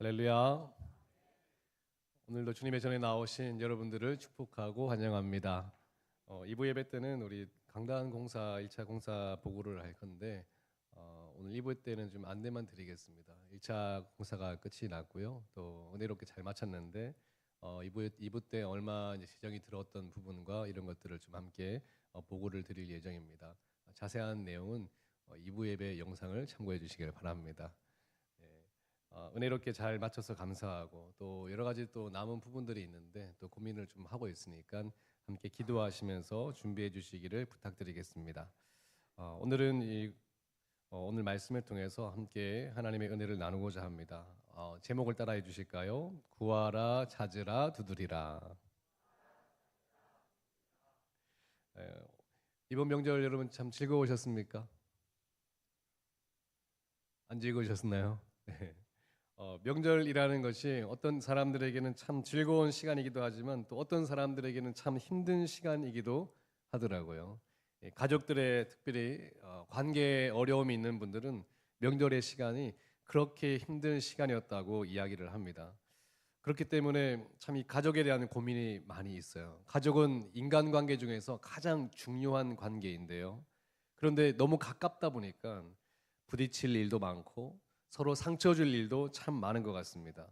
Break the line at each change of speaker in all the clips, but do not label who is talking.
할렐루야. 오늘도 주님의 전에 나오신 여러분들을 축복하고 환영합니다. 2부 예배 때는 우리 강단 공사 1차 공사 보고를 할 건데 오늘 2부 때는 좀 안내만 드리겠습니다. 1차 공사가 끝이 났고요. 또 은혜롭게 잘 마쳤는데 2부 때 얼마 이제 지정이 들었던 부분과 이런 것들을 좀 함께 보고를 드릴 예정입니다. 자세한 내용은 2부 예배 영상을 참고해 주시길 바랍니다. 은혜롭게 잘 맞춰서 감사하고 또 여러 가지 또 남은 부분들이 있는데 또 고민을 좀 하고 있으니까 함께 기도하시면서 준비해 주시기를 부탁드리겠습니다. 오늘은 오늘 말씀을 통해서 함께 하나님의 은혜를 나누고자 합니다. 제목을 따라해 주실까요? 구하라, 찾으라, 두드리라. 이번 명절 여러분 참 즐거우셨습니까? 안 즐거우셨나요? 네. 명절이라는 것이 어떤 사람들에게는 참 즐거운 시간이기도 하지만 또 어떤 사람들에게는 참 힘든 시간이기도 하더라고요. 가족들의 특별히 관계에 어려움이 있는 분들은 명절의 시간이 그렇게 힘든 시간이었다고 이야기를 합니다. 그렇기 때문에 참 이 가족에 대한 고민이 많이 있어요. 가족은 인간관계 중에서 가장 중요한 관계인데요. 그런데 너무 가깝다 보니까 부딪힐 일도 많고 서로 상처 줄 일도 참 많은 것 같습니다.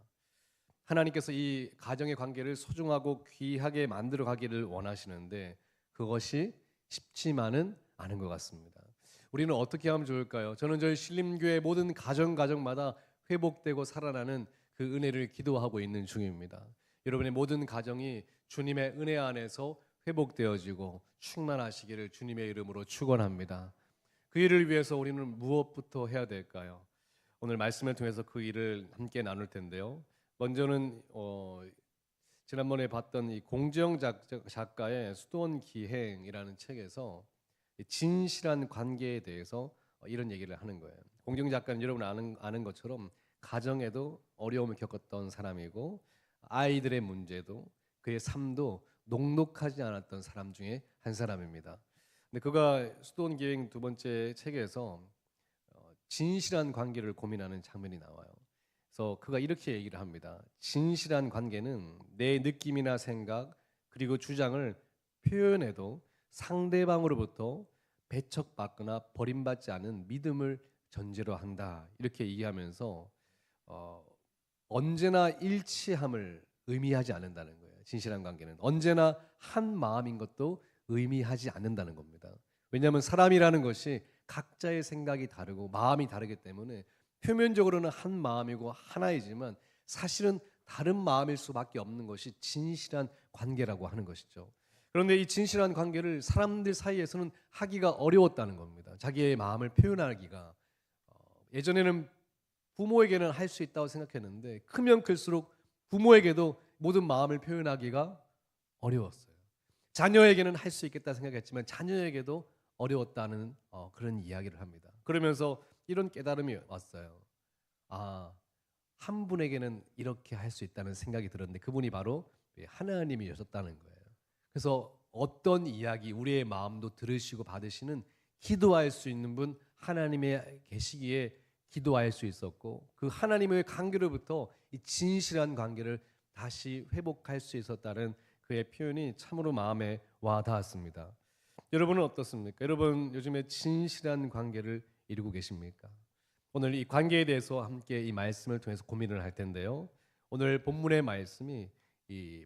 하나님께서 이 가정의 관계를 소중하고 귀하게 만들어 가기를 원하시는데 그것이 쉽지만은 않은 것 같습니다. 우리는 어떻게 하면 좋을까요? 저는 저희 신림교회 모든 가정마다 회복되고 살아나는 그 은혜를 기도하고 있는 중입니다. 여러분의 모든 가정이 주님의 은혜 안에서 회복되어지고 충만하시기를 주님의 이름으로 축원합니다. 그 일을 위해서 우리는 무엇부터 해야 될까요? 오늘 말씀을 통해서 그 일을 함께 나눌 텐데요. 먼저는 지난번에 봤던 이 공정 작가의 수도원 기행이라는 책에서 진실한 관계에 대해서 이런 얘기를 하는 거예요. 공정 작가는 여러분 아는 것처럼 가정에도 어려움을 겪었던 사람이고 아이들의 문제도 그의 삶도 녹록하지 않았던 사람 중에 한 사람입니다. 근데 그가 수도원 기행 두 번째 책에서 진실한 관계를 고민하는 장면이 나와요. 그래서 그가 이렇게 얘기를 합니다. 진실한 관계는 내 느낌이나 생각 그리고 주장을 표현해도 상대방으로부터 배척받거나 버림받지 않은 믿음을 전제로 한다. 이렇게 얘기하면서 언제나 일치함을 의미하지 않는다는 거예요. 진실한 관계는 언제나 한 마음인 것도 의미하지 않는다는 겁니다. 왜냐하면 사람이라는 것이 각자의 생각이 다르고 마음이 다르기 때문에 표면적으로는 한 마음이고 하나이지만 사실은 다른 마음일 수밖에 없는 것이 진실한 관계라고 하는 것이죠. 그런데 이 진실한 관계를 사람들 사이에서는 하기가 어려웠다는 겁니다. 자기의 마음을 표현하기가 예전에는 부모에게는 할 수 있다고 생각했는데 크면 클수록 부모에게도 모든 마음을 표현하기가 어려웠어요. 자녀에게는 할 수 있겠다 생각했지만 자녀에게도 어려웠다는 그런 이야기를 합니다. 그러면서 이런 깨달음이 왔어요. 한 분에게는 이렇게 할 수 있다는 생각이 들었는데 그분이 바로 하나님이셨다는 거예요. 그래서 어떤 이야기 우리의 마음도 들으시고 받으시는 기도할 수 있는 분 하나님의 계시기에 기도할 수 있었고 그 하나님의 관계로부터 이 진실한 관계를 다시 회복할 수 있었다는 그의 표현이 참으로 마음에 와 닿았습니다. 여러분은 어떻습니까? 여러분 요즘에 진실한 관계를 이루고 계십니까? 오늘 이 관계에 대해서 함께 이 말씀을 통해서 고민을 할 텐데요. 오늘 본문의 말씀이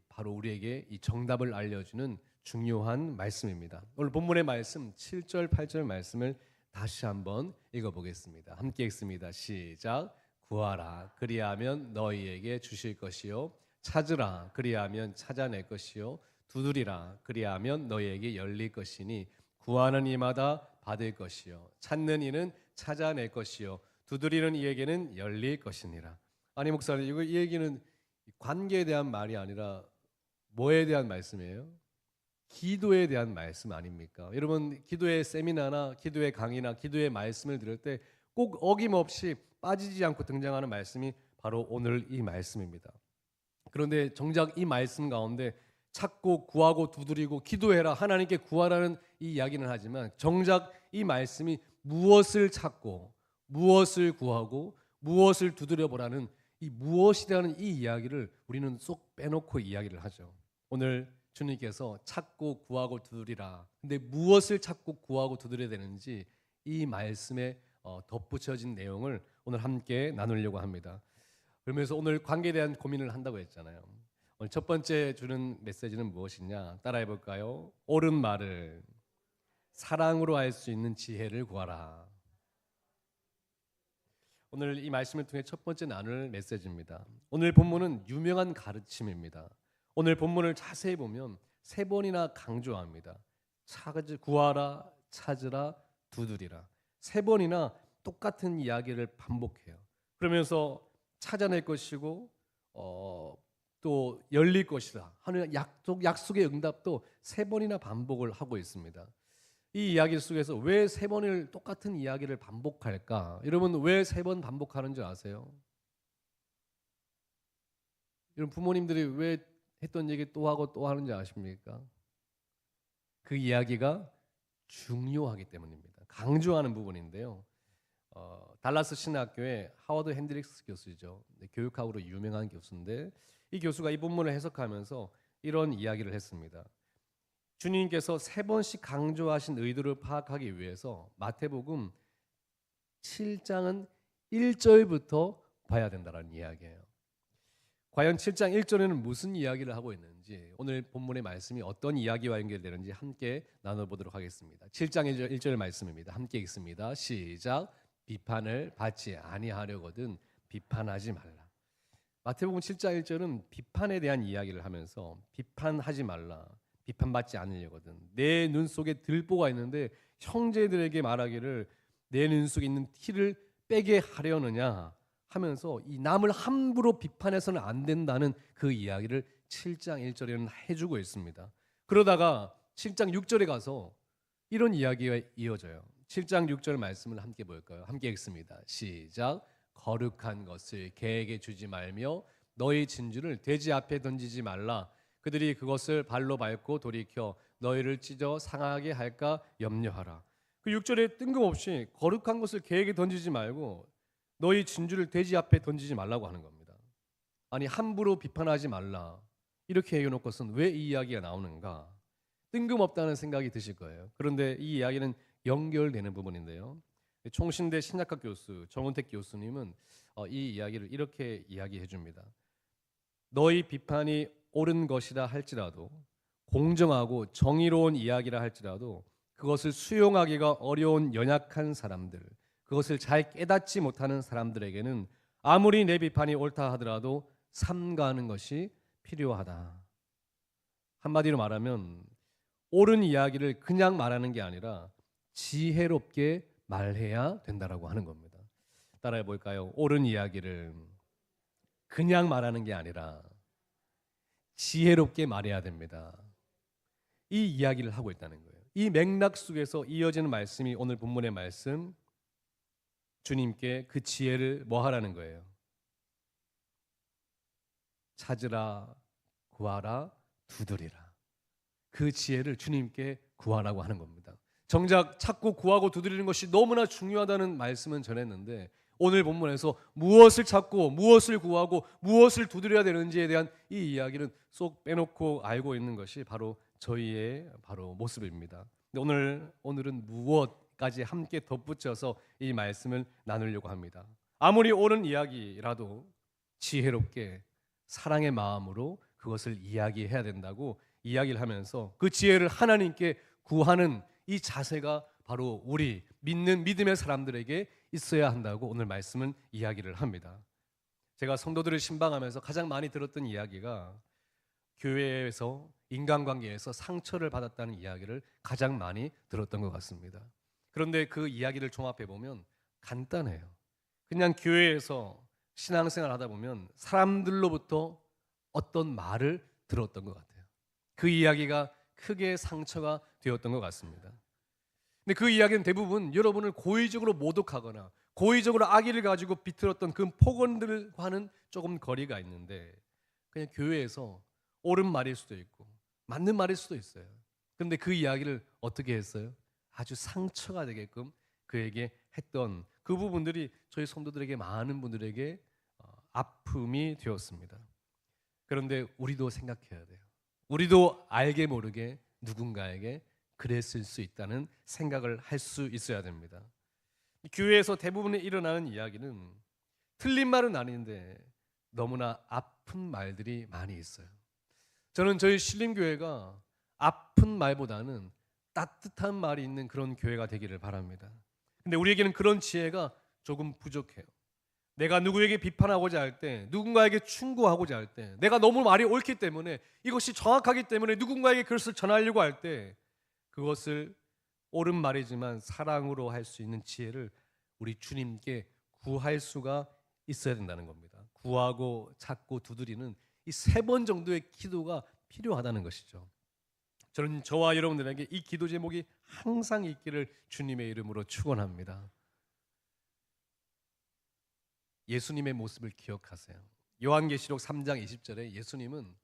바로 우리에게 이 정답을 알려주는 중요한 말씀입니다. 오늘 본문의 말씀 7절 8절 말씀을 다시 한번 읽어보겠습니다. 함께 읽습니다. 시작. 구하라 그리하면 너희에게 주실 것이요 찾으라 그리하면 찾아낼 것이요 두드리라 그리하면 너희에게 열릴 것이니 구하는 이마다 받을 것이요 찾는 이는 찾아낼 것이요 두드리는 이에게는 열릴 것이니라. 아니 목사님 이 얘기는 관계에 대한 말이 아니라 뭐에 대한 말씀이에요? 기도에 대한 말씀 아닙니까? 여러분 기도의 세미나나 기도의 강의나 기도의 말씀을 들을 때 꼭 어김없이 빠지지 않고 등장하는 말씀이 바로 오늘 이 말씀입니다. 그런데 정작 이 말씀 가운데 찾고 구하고 두드리고 기도해라 하나님께 구하라는 이 이야기는 하지만 정작 이 말씀이 무엇을 찾고 무엇을 구하고 무엇을 두드려 보라는 이 무엇이라는 이 이야기를 우리는 쏙 빼놓고 이야기를 하죠. 오늘 주님께서 찾고 구하고 두드리라. 근데 무엇을 찾고 구하고 두드려야 되는지 이 말씀에 덧붙여진 내용을 오늘 함께 나누려고 합니다. 그러면서 오늘 관계에 대한 고민을 한다고 했잖아요. 오늘 첫 번째 주는 메시지는 무엇이냐? 따라해 볼까요? 옳은 말을 사랑으로 할 수 있는 지혜를 구하라. 오늘 이 말씀을 통해 첫 번째 나눌 메시지입니다. 오늘 본문은 유명한 가르침입니다. 오늘 본문을 자세히 보면 세 번이나 강조합니다. 구하라, 찾으라, 두드리라. 세 번이나 똑같은 이야기를 반복해요. 그러면서 찾아낼 것이고 또 열릴 것이다 하는 약속의 응답도 세 번이나 반복을 하고 있습니다. 이 이야기 속에서 왜 세 번을 똑같은 이야기를 반복할까? 여러분 왜 세 번 반복하는 줄 아세요? 여러분 부모님들이 왜 했던 얘기 또 하고 또 하는지 아십니까? 그 이야기가 중요하기 때문입니다. 강조하는 부분인데요. 달라스 신학교의 하워드 핸드릭스 교수죠. 교육학으로 유명한 교수인데 이 교수가 이 본문을 해석하면서 이런 이야기를 했습니다. 주님께서 세 번씩 강조하신 의도를 파악하기 위해서 마태복음 7장은 1절부터 봐야 된다는 이야기예요. 과연 7장 1절에는 무슨 이야기를 하고 있는지 오늘 본문의 말씀이 어떤 이야기와 연결되는지 함께 나눠보도록 하겠습니다. 7장 1절 말씀입니다. 함께 읽습니다. 시작. 비판을 받지 아니하려거든 비판하지 말라. 마태복음 7장 1절은 비판에 대한 이야기를 하면서 비판하지 말라. 비판받지 않으려거든. 내 눈 속에 들보가 있는데 형제들에게 말하기를 내 눈 속에 있는 티를 빼게 하려느냐 하면서 이 남을 함부로 비판해서는 안 된다는 그 이야기를 7장 1절에는 해주고 있습니다. 그러다가 7장 6절에 가서 이런 이야기가 이어져요. 7장 6절 말씀을 함께 볼까요? 함께 읽습니다. 시작. 거룩한 것을 개에게 주지 말며 너희 진주를 돼지 앞에 던지지 말라. 그들이 그것을 발로 밟고 돌이켜 너희를 찢어 상하게 할까 염려하라. 그 6절에 뜬금없이 거룩한 것을 개에게 던지지 말고 너희 진주를 돼지 앞에 던지지 말라고 하는 겁니다. 아니 함부로 비판하지 말라 이렇게 해놓고선 왜 이 이야기가 나오는가? 뜬금없다는 생각이 드실 거예요. 그런데 이 이야기는 연결되는 부분인데요. 총신대 신약학 교수 정은택 교수님은 이 이야기를 이렇게 이야기해 줍니다. 너희 비판이 옳은 것이라 할지라도 공정하고 정의로운 이야기라 할지라도 그것을 수용하기가 어려운 연약한 사람들, 그것을 잘 깨닫지 못하는 사람들에게는 아무리 내 비판이 옳다 하더라도 삼가하는 것이 필요하다. 한마디로 말하면 옳은 이야기를 그냥 말하는 게 아니라 지혜롭게 말해야 된다라고 하는 겁니다. 따라해 볼까요? 옳은 이야기를 그냥 말하는 게 아니라 지혜롭게 말해야 됩니다. 이 이야기를 하고 있다는 거예요. 이 맥락 속에서 이어지는 말씀이 오늘 본문의 말씀, 주님께 그 지혜를 뭐 하라는 거예요? 찾으라, 구하라, 두드리라. 그 지혜를 주님께 구하라고 하는 겁니다. 정작 찾고 구하고 두드리는 것이 너무나 중요하다는 말씀은 전했는데 오늘 본문에서 무엇을 찾고 무엇을 구하고 무엇을 두드려야 되는지에 대한 이 이야기는 쏙 빼놓고 알고 있는 것이 바로 저희의 바로 모습입니다. 오늘은 무엇까지 함께 덧붙여서 이 말씀을 나누려고 합니다. 아무리 옳은 이야기라도 지혜롭게 사랑의 마음으로 그것을 이야기해야 된다고 이야기를 하면서 그 지혜를 하나님께 구하는 이 자세가 바로 우리 믿는 믿음의 사람들에게 있어야 한다고 오늘 말씀은 이야기를 합니다. 제가 성도들을 신방하면서 가장 많이 들었던 이야기가 교회에서 인간관계에서 상처를 받았다는 이야기를 가장 많이 들었던 것 같습니다. 그런데 그 이야기를 종합해 보면 간단해요. 그냥 교회에서 신앙생활 하다 보면 사람들로부터 어떤 말을 들었던 것 같아요. 그 이야기가 크게 상처가 되었던 것 같습니다. 근데 그 이야기는 대부분 여러분을 고의적으로 모독하거나 고의적으로 악의를 가지고 비틀었던 그 폭언들과는 조금 거리가 있는데 그냥 교회에서 옳은 말일 수도 있고 맞는 말일 수도 있어요. 그런데 그 이야기를 어떻게 했어요? 아주 상처가 되게끔 그에게 했던 그 부분들이 저희 성도들에게 많은 분들에게 아픔이 되었습니다. 그런데 우리도 생각해야 돼요. 우리도 알게 모르게 누군가에게 그랬을 수 있다는 생각을 할 수 있어야 됩니다. 교회에서 대부분 일어나는 이야기는 틀린 말은 아닌데 너무나 아픈 말들이 많이 있어요. 저는 저희 신림교회가 아픈 말보다는 따뜻한 말이 있는 그런 교회가 되기를 바랍니다. 근데 우리에게는 그런 지혜가 조금 부족해요. 내가 누구에게 비판하고자 할 때, 누군가에게 충고하고자 할 때, 내가 너무 말이 옳기 때문에, 이것이 정확하기 때문에 누군가에게 그것을 전하려고 할 때 그것을 옳은 말이지만 사랑으로 할 수 있는 지혜를 우리 주님께 구할 수가 있어야 된다는 겁니다. 구하고 찾고 두드리는 이 3번 정도의 기도가 필요하다는 것이죠. 저는 저와 여러분들에게 이 기도 제목이 항상 있기를 주님의 이름으로 축원합니다. 예수님의 모습을 기억하세요. 요한계시록 3장 20절에 예수님은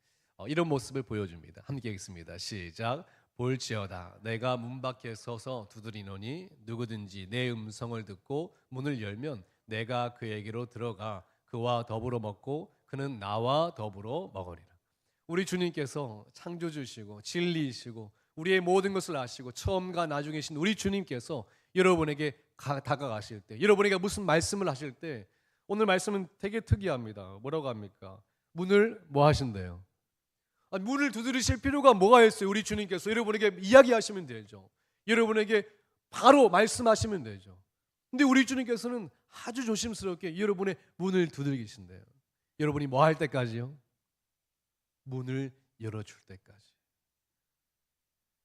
이런 모습을 보여줍니다. 함께 읽습니다. 시작. 볼지어다 내가 문 밖에 서서 두드리노니 누구든지 내 음성을 듣고 문을 열면 내가 그에게로 들어가 그와 더불어 먹고 그는 나와 더불어 먹으리라. 우리 주님께서 창조주시고 진리이시고 우리의 모든 것을 아시고 처음과 나중이신 우리 주님께서 여러분에게 다가가실 때, 여러분에게 무슨 말씀을 하실 때, 오늘 말씀은 되게 특이합니다. 뭐라고 합니까? 문을 뭐 하신대요? 문을 두드리실 필요가 뭐가 있어요? 우리 주님께서 여러분에게 이야기하시면 되죠. 여러분에게 바로 말씀하시면 되죠. 근데 우리 주님께서는 아주 조심스럽게 여러분의 문을 두드리신대요. 여러분이 뭐 할 때까지요? 문을 열어줄 때까지.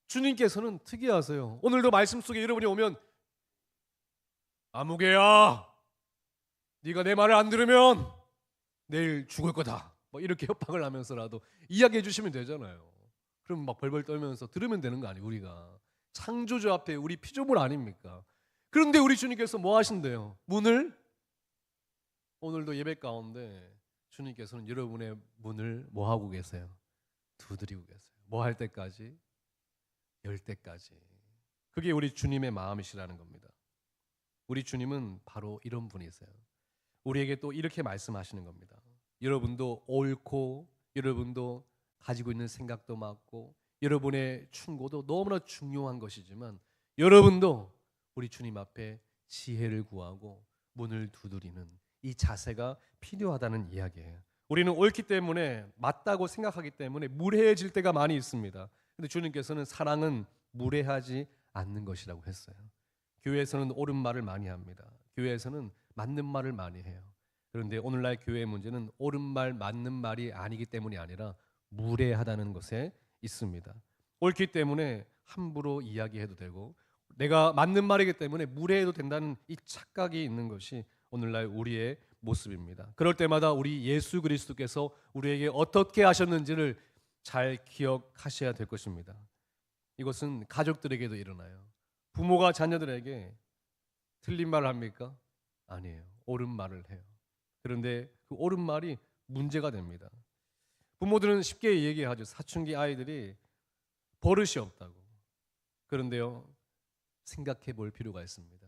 주님께서는 특이하세요. 오늘도 말씀 속에 여러분이 오면 아무개야, 네가 내 말을 안 들으면 내일 죽을 거다, 이렇게 협박을 하면서라도 이야기해 주시면 되잖아요. 그럼 막 벌벌 떨면서 들으면 되는 거 아니에요. 우리가 창조주 앞에 우리 피조물 아닙니까? 그런데 우리 주님께서 뭐 하신대요? 문을, 오늘도 예배 가운데 주님께서는 여러분의 문을 뭐 하고 계세요? 두드리고 계세요. 뭐 할 때까지? 열 때까지. 그게 우리 주님의 마음이시라는 겁니다. 우리 주님은 바로 이런 분이세요. 우리에게 또 이렇게 말씀하시는 겁니다. 여러분도 옳고 여러분도 가지고 있는 생각도 맞고 여러분의 충고도 너무나 중요한 것이지만 여러분도 우리 주님 앞에 지혜를 구하고 문을 두드리는 이 자세가 필요하다는 이야기예요. 우리는 옳기 때문에 맞다고 생각하기 때문에 무례해질 때가 많이 있습니다. 근데 주님께서는 사랑은 무례하지 않는 것이라고 했어요. 교회에서는 옳은 말을 많이 합니다. 교회에서는 맞는 말을 많이 해요. 그런데 오늘날 교회의 문제는 옳은 말, 맞는 말이 아니기 때문이 아니라 무례하다는 것에 있습니다. 옳기 때문에 함부로 이야기해도 되고 내가 맞는 말이기 때문에 무례해도 된다는 이 착각이 있는 것이 오늘날 우리의 모습입니다. 그럴 때마다 우리 예수 그리스도께서 우리에게 어떻게 하셨는지를 잘 기억하셔야 될 것입니다. 이것은 가족들에게도 일어나요. 부모가 자녀들에게 틀린 말을 합니까? 아니에요. 옳은 말을 해요. 그런데 그 옳은 말이 문제가 됩니다. 부모들은 쉽게 얘기하죠. 사춘기 아이들이 버릇이 없다고. 그런데요, 생각해 볼 필요가 있습니다.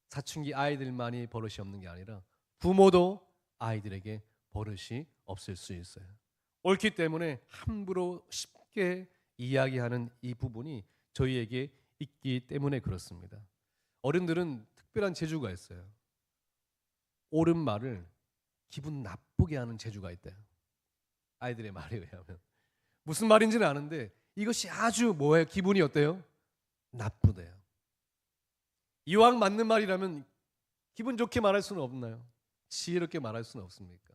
사춘기 아이들만이 버릇이 없는 게 아니라 부모도 아이들에게 버릇이 없을 수 있어요. 옳기 때문에 함부로 쉽게 이야기하는 이 부분이 저희에게 있기 때문에 그렇습니다. 어른들은 특별한 재주가 있어요. 옳은 말을 기분 나쁘게 하는 재주가 있대요. 아이들의 말에 의하면 무슨 말인지는 아는데 이것이 아주 뭐예요? 기분이 어때요? 나쁘대요. 이왕 맞는 말이라면 기분 좋게 말할 수는 없나요? 지혜롭게 말할 수는 없습니까?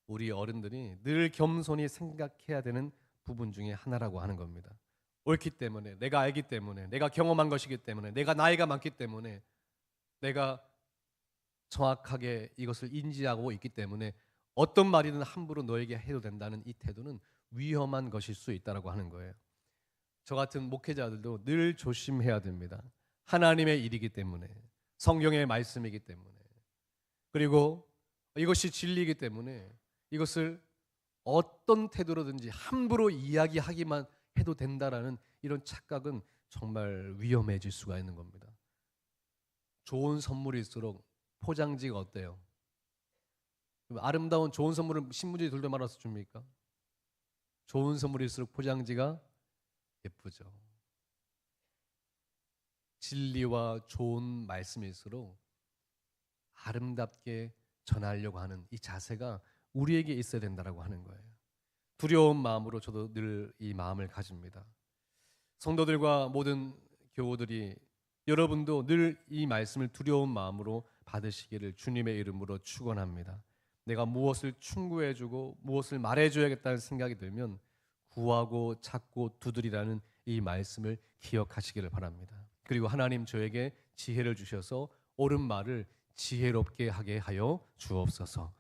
우리 어른들이 늘 겸손히 생각해야 되는 부분 중에 하나라고 하는 겁니다. 옳기 때문에, 내가 알기 때문에, 내가 경험한 것이기 때문에, 내가 나이가 많기 때문에, 내가 정확하게 이것을 인지하고 있기 때문에 어떤 말이든 함부로 너에게 해도 된다는 이 태도는 위험한 것일 수 있다고 하는 거예요. 저 같은 목회자들도 늘 조심해야 됩니다. 하나님의 일이기 때문에, 성경의 말씀이기 때문에, 그리고 이것이 진리이기 때문에 이것을 어떤 태도로든지 함부로 이야기하기만 해도 된다라는 이런 착각은 정말 위험해질 수가 있는 겁니다. 좋은 선물일수록 포장지가 어때요? 아름다운 좋은 선물을 신문지에 돌려 말아서 줍니까? 좋은 선물일수록 포장지가 예쁘죠. 진리와 좋은 말씀일수록 아름답게 전하려고 하는 이 자세가 우리에게 있어야 된다라고 하는 거예요. 두려운 마음으로 저도 늘 이 마음을 가집니다. 성도들과 모든 교우들이 여러분도 늘 이 말씀을 두려운 마음으로 받으시기를 주님의 이름으로 축원합니다. 내가 무엇을 충고해주고 무엇을 말해줘야겠다는 생각이 들면 구하고 찾고 두드리라는 이 말씀을 기억하시기를 바랍니다. 그리고 하나님 저에게 지혜를 주셔서 옳은 말을 지혜롭게 하게 하여 주옵소서.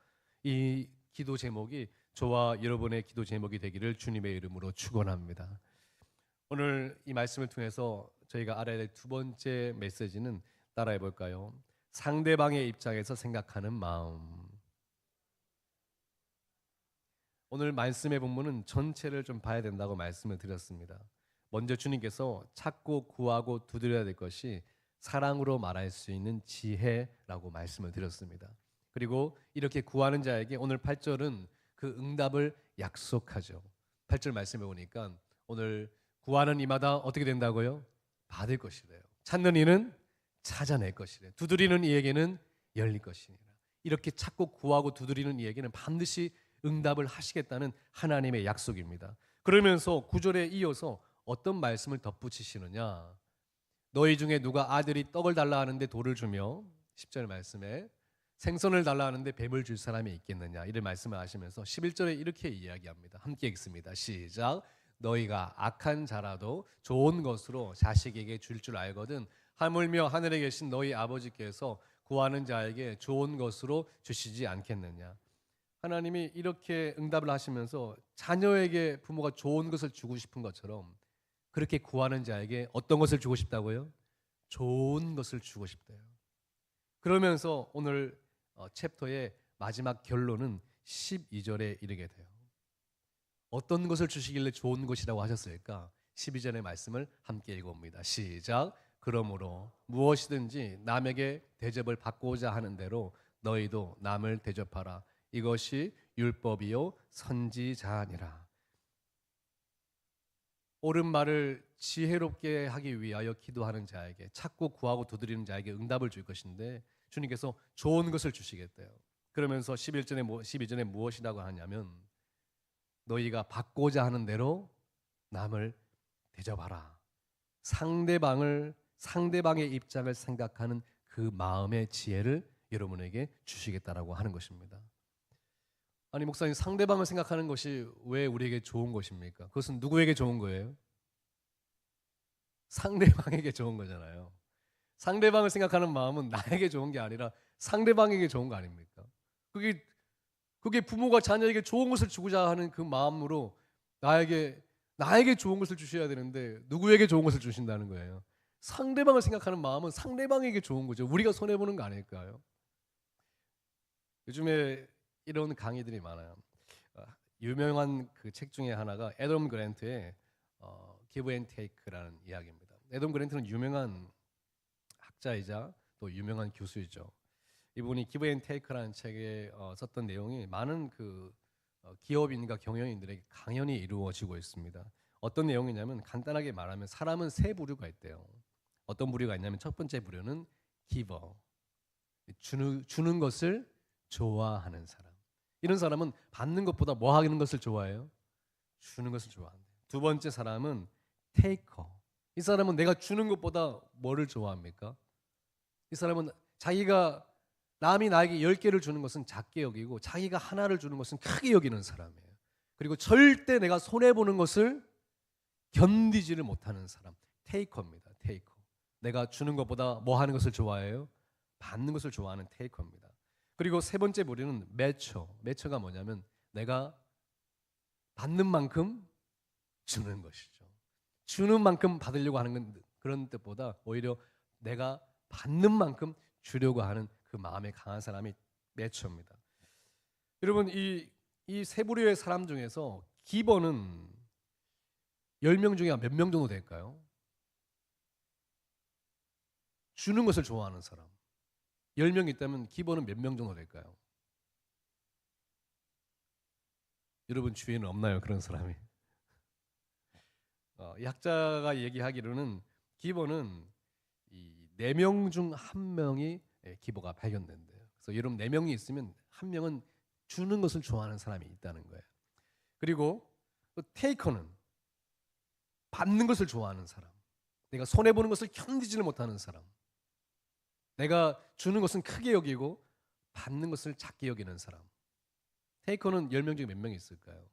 이 기도 제목이 저와 여러분의 기도 제목이 되기를 주님의 이름으로 축원합니다. 오늘 이 말씀을 통해서 저희가 알아야 될 두 번째 메시지는 따라해 볼까요? 상대방의 입장에서 생각하는 마음. 오늘 말씀의 본문은 전체를 좀 봐야 된다고 말씀을 드렸습니다. 먼저 주님께서 찾고 구하고 두드려야 될 것이 사랑으로 말할 수 있는 지혜라고 말씀을 드렸습니다. 그리고 이렇게 구하는 자에게 오늘 8절은 그 응답을 약속하죠. 8절 말씀해 보니까 오늘 구하는 이마다 어떻게 된다고요? 받을 것이래요. 찾는 이는 찾아낼 것이래요. 두드리는 이에게는 열릴 것이니라. 이렇게 찾고 구하고 두드리는 이에게는 반드시 응답을 하시겠다는 하나님의 약속입니다. 그러면서 9절에 이어서 어떤 말씀을 덧붙이시느냐? 너희 중에 누가 아들이 떡을 달라 하는데 돌을 주며 10절 말씀에 생선을 달라 하는데 뱀을 줄 사람이 있겠느냐? 이를 말씀을 하시면서 11절에 이렇게 이야기합니다. 함께 읽습니다. 시작. 너희가 악한 자라도 좋은 것으로 자식에게 줄 줄 알거든 하물며 하늘에 계신 너희 아버지께서 구하는 자에게 좋은 것으로 주시지 않겠느냐? 하나님이 이렇게 응답을 하시면서 자녀에게 부모가 좋은 것을 주고 싶은 것처럼 그렇게 구하는 자에게 어떤 것을 주고 싶다고요? 좋은 것을 주고 싶대요. 그러면서 오늘 챕터의 마지막 결론은 12절에 이르게 돼요. 어떤 것을 주시길래 좋은 것이라고 하셨을까? 12절의 말씀을 함께 읽어봅니다. 시작. 그러므로 무엇이든지 남에게 대접을 받고자 하는 대로 너희도 남을 대접하라. 이것이 율법이요 선지자니라. 옳은 말을 지혜롭게 하기 위하여 기도하는 자에게 찾고 구하고 두드리는 자에게 응답을 줄 것인데 주님께서 좋은 것을 주시겠대요. 그러면서 12절에 무엇이라고 하냐면 너희가 받고자 하는 대로 남을 대접하라. 상대방의 입장을 생각하는 그 마음의 지혜를 여러분에게 주시겠다라고 하는 것입니다. 아니 목사님, 상대방을 생각하는 것이 왜 우리에게 좋은 것입니까? 그것은 누구에게 좋은 거예요? 상대방에게 좋은 거잖아요. 상대방을 생각하는 마음은 나에게 좋은 게 아니라 상대방에게 좋은 거 아닙니까? 그게 부모가 자녀에게 좋은 것을 주고자 하는 그 마음으로 나에게 좋은 것을 주셔야 되는데 누구에게 좋은 것을 주신다는 거예요? 상대방을 생각하는 마음은 상대방에게 좋은 거죠. 우리가 손해 보는 거 아닐까요? 요즘에 이런 강의들이 많아요. 유명한 그 책 중에 하나가 애덤 그랜트의 Give and Take라는 이야기입니다. 애덤 그랜트는 유명한 학자이자 또 유명한 교수이죠. 이분이 Give and Take라는 책에 썼던 내용이 많은 그 기업인과 경영인들에게 강연이 이루어지고 있습니다. 어떤 내용이냐면 간단하게 말하면 사람은 세 부류가 있대요. 어떤 부류가 있냐면 첫 번째 부류는 기버, 주는 것을 좋아하는 사람. 이런 사람은 받는 것보다 뭐 하는 것을 좋아해요? 주는 것을 좋아한대요. 두 번째 사람은 테이커. 이 사람은 내가 주는 것보다 뭐를 좋아합니까? 이 사람은 남이 나에게 10개를 주는 것은 작게 여기고 자기가 하나를 주는 것은 크게 여기는 사람이에요. 그리고 절대 내가 손해보는 것을 견디지를 못하는 사람. 테이커입니다. 테이커. 내가 주는 것보다 뭐 하는 것을 좋아해요? 받는 것을 좋아하는 테이커입니다. 그리고 세 번째 부류는 매처. 매처가 뭐냐면 내가 받는 만큼 주는 것이죠. 주는 만큼 받으려고 하는 건 그런 뜻보다 오히려 내가 받는 만큼 주려고 하는 그 마음에 강한 사람이 매처입니다. 여러분 이 세 부류의 사람 중에서 기버는 10명 중에 몇 명 정도 될까요? 주는 것을 좋아하는 사람 10명 있다면 기버는 몇 명 정도 될까요? 여러분 주위에는 없나요? 그런 사람이? 이 학자가 얘기하기로는 기버는 이 4명 중 1명이 기버가 발견된대요. 그래서 여러분 4명이 있으면 1명은 주는 것을 좋아하는 사람이 있다는 거예요. 그리고 또 테이커는 받는 것을 좋아하는 사람, 내가 손해보는 것을 견디지를 못하는 사람, 내가 주는 것은 크게 여기고 받는 것을 작게 여기는 사람. 테이커는 10명 중에 몇 명이 있을까요?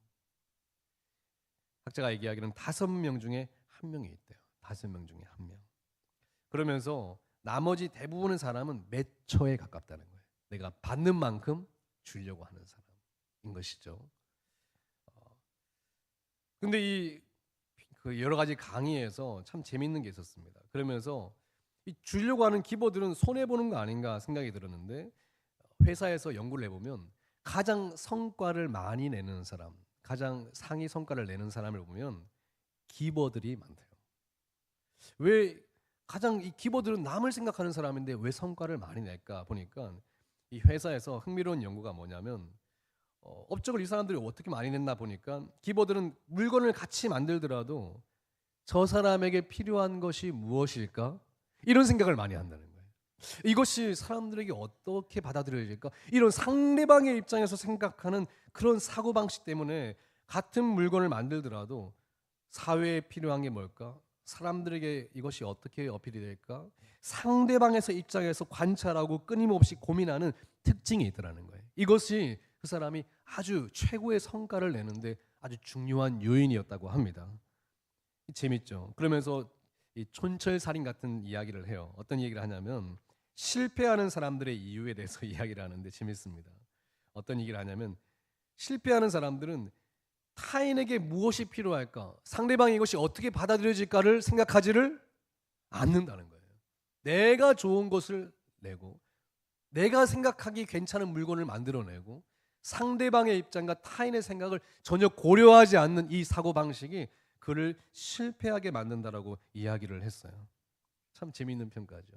학자가 얘기하기는 5명 중에 1명이 있대요. 5명 중에 1명. 그러면서 나머지 대부분의 사람은 매처에 가깝다는 거예요. 내가 받는 만큼 주려고 하는 사람인 것이죠. 근데 그 여러 가지 강의에서 참 재밌는 게 있었습니다. 그러면서 이 주려고 하는 기버들은 손해 보는 거 아닌가 생각이 들었는데, 회사에서 연구를 해보면 가장 성과를 많이 내는 사람, 가장 상위 성과를 내는 사람을 보면 기버들이 많대요. 왜 가장 이 기버들은 남을 생각하는 사람인데 왜 성과를 많이 낼까 보니까, 이 회사에서 흥미로운 연구가 뭐냐면 업적을 이 사람들이 어떻게 많이 냈나 보니까 기버들은 물건을 같이 만들더라도 저 사람에게 필요한 것이 무엇일까? 이런 생각을 많이 한다는 거예요. 이것이 사람들에게 어떻게 받아들여질까? 이런 상대방의 입장에서 생각하는 그런 사고방식 때문에 같은 물건을 만들더라도 사회에 필요한 게 뭘까? 사람들에게 이것이 어떻게 어필이 될까? 상대방에서 입장에서 관찰하고 끊임없이 고민하는 특징이 있더라는 거예요. 이것이 그 사람이 아주 최고의 성과를 내는데 아주 중요한 요인이었다고 합니다. 재밌죠? 그러면서 이 촌철살인 같은 이야기를 해요. 어떤 얘기를 하냐면 실패하는 사람들의 이유에 대해서 이야기를 하는데 재밌습니다. 어떤 얘기를 하냐면 실패하는 사람들은 타인에게 무엇이 필요할까? 상대방이 이것이 어떻게 받아들여질까를 생각하지를 않는다는 거예요. 내가 좋은 것을 내고 내가 생각하기 괜찮은 물건을 만들어내고 상대방의 입장과 타인의 생각을 전혀 고려하지 않는 이 사고방식이 그를 실패하게 만든다라고 이야기를 했어요. 참 재미있는 평가죠.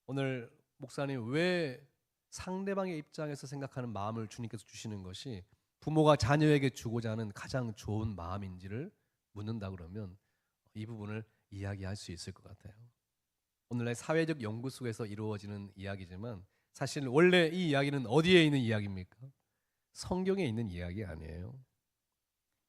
오늘 목사님, 왜 상대방의 입장에서 생각하는 마음을 주님께서 주시는 것이 부모가 자녀에게 주고자 하는 가장 좋은 마음인지를 묻는다 그러면 이 부분을 이야기할 수 있을 것 같아요. 오늘날 사회적 연구 속에서 이루어지는 이야기지만 사실 원래 이 이야기는 어디에 있는 이야기입니까? 성경에 있는 이야기 아니에요.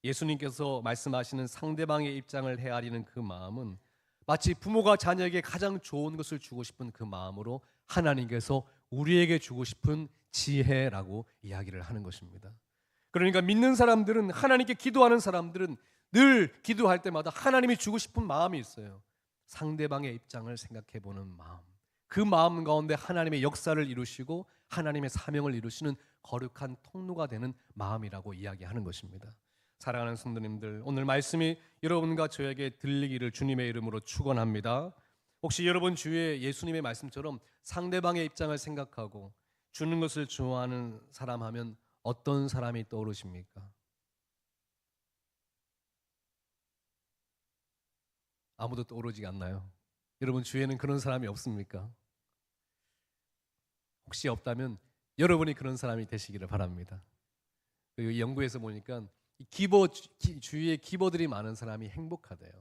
예수님께서 말씀하시는 상대방의 입장을 헤아리는 그 마음은 마치 부모가 자녀에게 가장 좋은 것을 주고 싶은 그 마음으로 하나님께서 우리에게 주고 싶은 지혜라고 이야기를 하는 것입니다. 그러니까 믿는 사람들은, 하나님께 기도하는 사람들은 늘 기도할 때마다 하나님이 주고 싶은 마음이 있어요. 상대방의 입장을 생각해 보는 마음. 그 마음 가운데 하나님의 역사를 이루시고 하나님의 사명을 이루시는 거룩한 통로가 되는 마음이라고 이야기하는 것입니다. 사랑하는 성도님들, 오늘 말씀이 여러분과 저에게 들리기를 주님의 이름으로 축원합니다. 혹시 여러분 주위에 예수님의 말씀처럼 상대방의 입장을 생각하고 주는 것을 좋아하는 사람 하면 어떤 사람이 떠오르십니까? 아무도 떠오르지 않나요? 여러분 주위에는 그런 사람이 없습니까? 혹시 없다면 여러분이 그런 사람이 되시기를 바랍니다. 그리고 연구에서 보니까 주위에 기버들이 많은 사람이 행복하대요.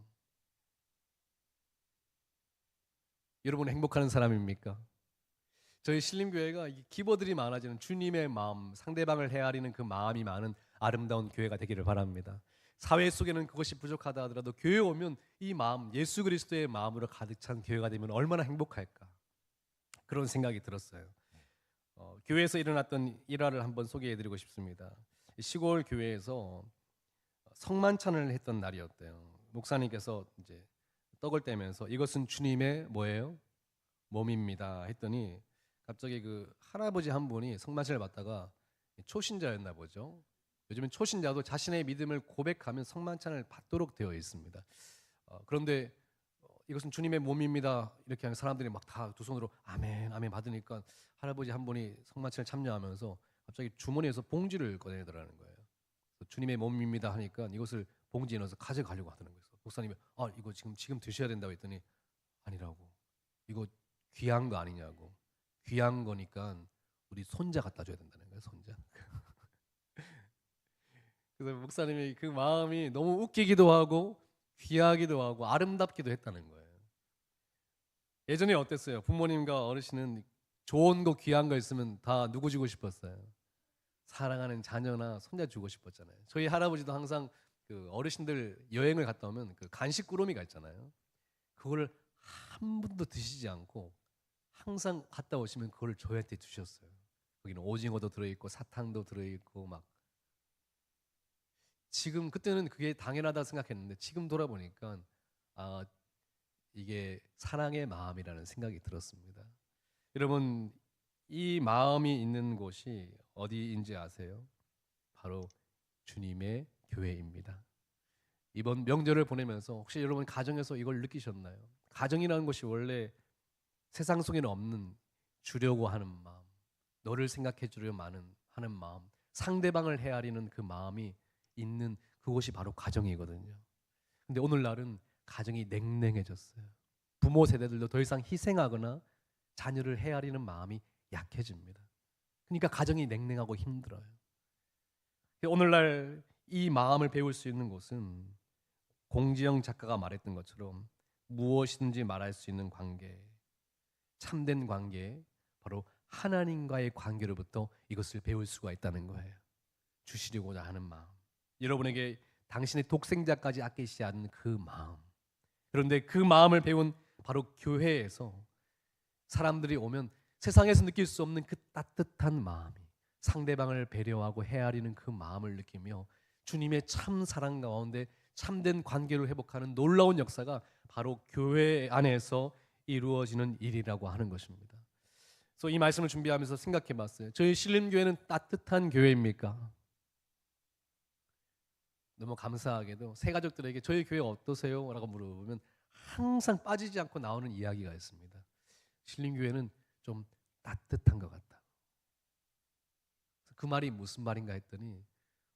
여러분 행복하는 사람입니까? 저희 신림교회가 기버들이 많아지는 주님의 마음, 상대방을 헤아리는 그 마음이 많은 아름다운 교회가 되기를 바랍니다. 사회 속에는 그것이 부족하다 하더라도 교회에 오면 이 마음, 예수 그리스도의 마음으로 가득 찬 교회가 되면 얼마나 행복할까, 그런 생각이 들었어요. 교회에서 일어났던 일화를 한번 소개해드리고 싶습니다. 시골 교회에서 성만찬을 했던 날이었대요. 목사님께서 이제 떡을 떼면서 이것은 주님의 뭐예요? 몸입니다 했더니 갑자기 그 할아버지 한 분이 성만찬을 받다가 초신자였나 보죠. 요즘은 초신자도 자신의 믿음을 고백하면 성만찬을 받도록 되어 있습니다. 그런데 이것은 주님의 몸입니다 이렇게 하는 사람들이 막 다 두 손으로 아멘 아멘 받으니까 할아버지 한 분이 성만찬을 참여하면서 갑자기 주머니에서 봉지를 꺼내더라는 거예요. 주님의 몸입니다 하니까 이것을 봉지에 넣어서 가져가려고 하더라는 거예요. 목사님이 이거 지금 드셔야 된다고 했더니 아니라고, 이거 귀한 거 아니냐고, 귀한 거니까 우리 손자 갖다 줘야 된다는 거예요. 손자. 그래서 목사님이 그 마음이 너무 웃기기도 하고 귀하기도 하고 아름답기도 했다는 거예요. 예전에 어땠어요? 부모님과 어르신은 좋은 거 귀한 거 있으면 다 누구 주고 싶었어요? 사랑하는 자녀나 손자 주고 싶었잖아요. 저희 할아버지도 항상 그 어르신들 여행을 갔다 오면 그 간식 꾸러미가 있잖아요. 그거를 한 번도 드시지 않고 항상 갔다 오시면 그걸 저희한테 주셨어요. 거기는 오징어도 들어있고 사탕도 들어있고 막. 지금 그때는 그게 당연하다 생각했는데 지금 돌아보니까 아, 이게 사랑의 마음이라는 생각이 들었습니다. 여러분, 이 마음이 있는 곳이 어디인지 아세요? 바로 주님의 교회입니다. 이번 명절을 보내면서 혹시 여러분 가정에서 이걸 느끼셨나요? 가정이라는 것이 원래 세상 속에는 없는 주려고 하는 마음, 너를 생각해 주려 하는 마음, 상대방을 헤아리는 그 마음이 있는 그곳이 바로 가정이거든요. 근데 오늘날은 가정이 냉랭해졌어요. 부모 세대들도 더 이상 희생하거나 자녀를 헤아리는 마음이 약해집니다. 그러니까 가정이 냉랭하고 힘들어요. 오늘날 이 마음을 배울 수 있는 곳은 공지영 작가가 말했던 것처럼 무엇이든지 말할 수 있는 관계, 참된 관계, 바로 하나님과의 관계로부터 이것을 배울 수가 있다는 거예요. 주시려고자 하는 마음, 여러분에게 당신의 독생자까지 아끼시지 않는 그 마음. 그런데 그 마음을 배운 바로 교회에서 사람들이 오면 세상에서 느낄 수 없는 그 따뜻한 마음이, 상대방을 배려하고 헤아리는 그 마음을 느끼며 주님의 참 사랑 가운데 참된 관계를 회복하는 놀라운 역사가 바로 교회 안에서 이루어지는 일이라고 하는 것입니다. 그래서 이 말씀을 준비하면서 생각해 봤어요. 저희 신림교회는 따뜻한 교회입니까? 너무 감사하게도 새 가족들에게 저희 교회 어떠세요? 라고 물어보면 항상 빠지지 않고 나오는 이야기가 있습니다. 신림교회는 좀 따뜻한 것 같다. 그 말이 무슨 말인가 했더니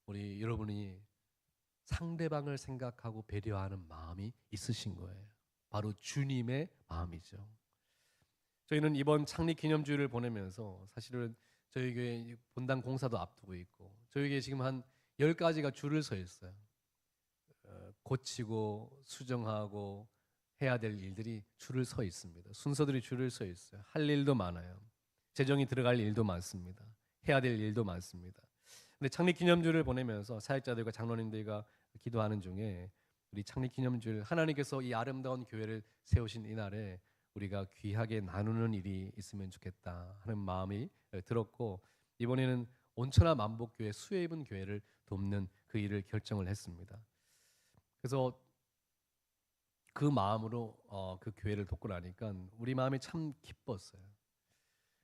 우리 여러분이 상대방을 생각하고 배려하는 마음이 있으신 거예요. 바로 주님의 마음이죠. 저희는 이번 창립 기념주일을 보내면서 사실은 저희 교회 본당 공사도 앞두고 있고 저희 교회 지금 한 10가지가 줄을 서 있어요. 고치고 수정하고 해야 될 일들이 줄을 서 있습니다. 순서들이 줄을 서 있어요. 할 일도 많아요. 재정이 들어갈 일도 많습니다. 해야 될 일도 많습니다. 근데 창립 기념주를 보내면서 사역자들과 장로님들과 기도하는 중에 우리 창립 기념주일 하나님께서 이 아름다운 교회를 세우신 이 날에 우리가 귀하게 나누는 일이 있으면 좋겠다 하는 마음이 들었고 이번에는 온천하 만복교회 수혜입은 교회를 돕는 그 일을 결정을 했습니다. 그래서 그 마음으로 그 교회를 돕고 나니까 우리 마음이 참 기뻤어요.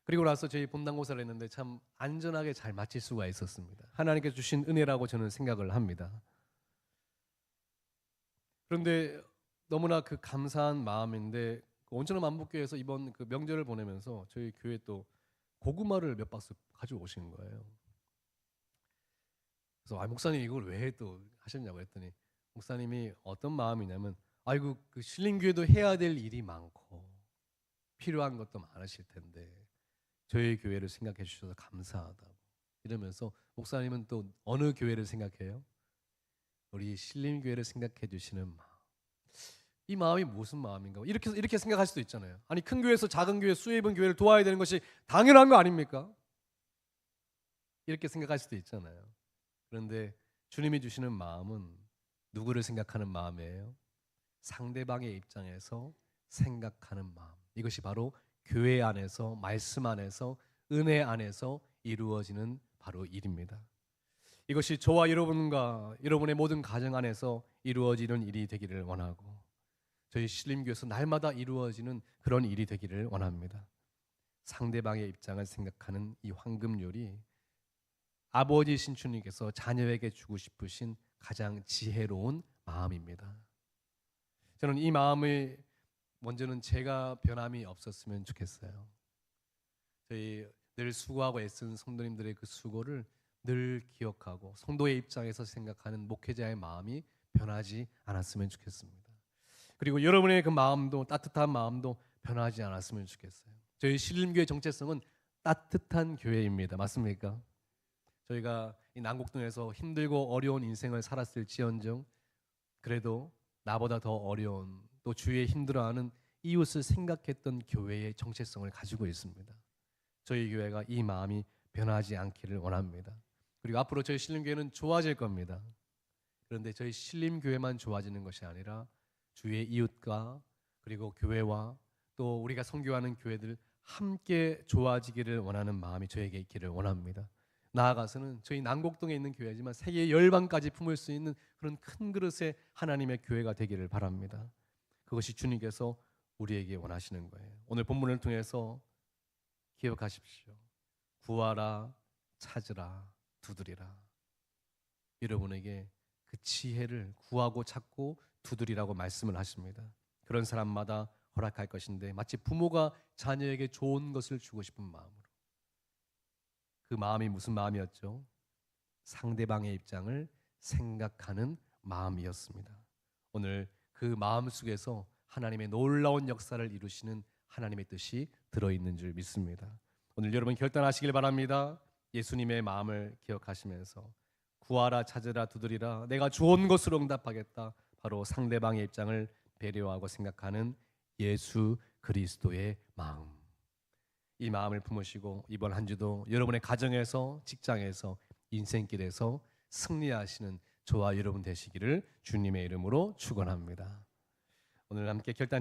그리고 나서 저희 본당고사를 했는데 참 안전하게 잘 마칠 수가 있었습니다. 하나님께서 주신 은혜라고 저는 생각을 합니다. 그런데 너무나 그 감사한 마음인데 온천하 만복교회에서 이번 그 명절을 보내면서 저희 교회 또 고구마를 몇 박스 가져오신 거예요. 그래서 목사님 이걸 왜 또 하셨냐고 했더니 목사님이 어떤 마음이냐면 아이고 그 신림교회도 해야 될 일이 많고 필요한 것도 많으실 텐데 저희 교회를 생각해 주셔서 감사하다고 이러면서 목사님은 또 어느 교회를 생각해요? 우리 신림교회를 생각해 주시는 마음. 이 마음이 무슨 마음인가? 이렇게 생각할 수도 있잖아요. 아니 큰 교회에서 작은 교회 수혜입은 교회를 도와야 되는 것이 당연한 거 아닙니까? 이렇게 생각할 수도 있잖아요. 그런데 주님이 주시는 마음은 누구를 생각하는 마음이에요? 상대방의 입장에서 생각하는 마음. 이것이 바로 교회 안에서 말씀 안에서 은혜 안에서 이루어지는 바로 일입니다. 이것이 저와 여러분과 여러분의 모든 가정 안에서 이루어지는 일이 되기를 원하고 저희 신림교회에서 날마다 이루어지는 그런 일이 되기를 원합니다. 상대방의 입장을 생각하는 이 황금률이 아버지신 주님께서 자녀에게 주고 싶으신 가장 지혜로운 마음입니다. 저는 이 마음을 먼저는 제가 변함이 없었으면 좋겠어요. 저희 늘 수고하고 애쓴 성도님들의 그 수고를 늘 기억하고 성도의 입장에서 생각하는 목회자의 마음이 변하지 않았으면 좋겠습니다. 그리고 여러분의 그 마음도 따뜻한 마음도 변하지 않았으면 좋겠어요. 저희 신림교회 정체성은 따뜻한 교회입니다. 맞습니까? 저희가 이 난곡동에서 힘들고 어려운 인생을 살았을지언정 그래도 나보다 더 어려운 또 주위에 힘들어하는 이웃을 생각했던 교회의 정체성을 가지고 있습니다. 저희 교회가 이 마음이 변하지 않기를 원합니다. 그리고 앞으로 저희 신림교회는 좋아질 겁니다. 그런데 저희 신림교회만 좋아지는 것이 아니라 주위의 이웃과 그리고 교회와 또 우리가 선교하는 교회들 함께 좋아지기를 원하는 마음이 저에게 있기를 원합니다. 나아가서는 저희 난곡동에 있는 교회지만 세계 열방까지 품을 수 있는 그런 큰 그릇의 하나님의 교회가 되기를 바랍니다. 그것이 주님께서 우리에게 원하시는 거예요. 오늘 본문을 통해서 기억하십시오. 구하라, 찾으라, 두드리라. 여러분에게 그 지혜를 구하고 찾고 두드리라고 말씀을 하십니다. 그런 사람마다 허락할 것인데 마치 부모가 자녀에게 좋은 것을 주고 싶은 마음으로. 그 마음이 무슨 마음이었죠? 상대방의 입장을 생각하는 마음이었습니다. 오늘 그 마음 속에서 하나님의 놀라운 역사를 이루시는 하나님의 뜻이 들어있는 줄 믿습니다. 오늘 여러분 결단하시길 바랍니다. 예수님의 마음을 기억하시면서 구하라, 찾으라, 두드리라, 내가 좋은 것으로 응답하겠다. 바로 상대방의 입장을 배려하고 생각하는 예수 그리스도의 마음. 이 마음을 품으시고 이번 한 주도 여러분의 가정에서, 직장에서, 인생길에서 승리하시는 저와 여러분 되시기를 주님의 이름으로 축원합니다. 오늘 함께 결단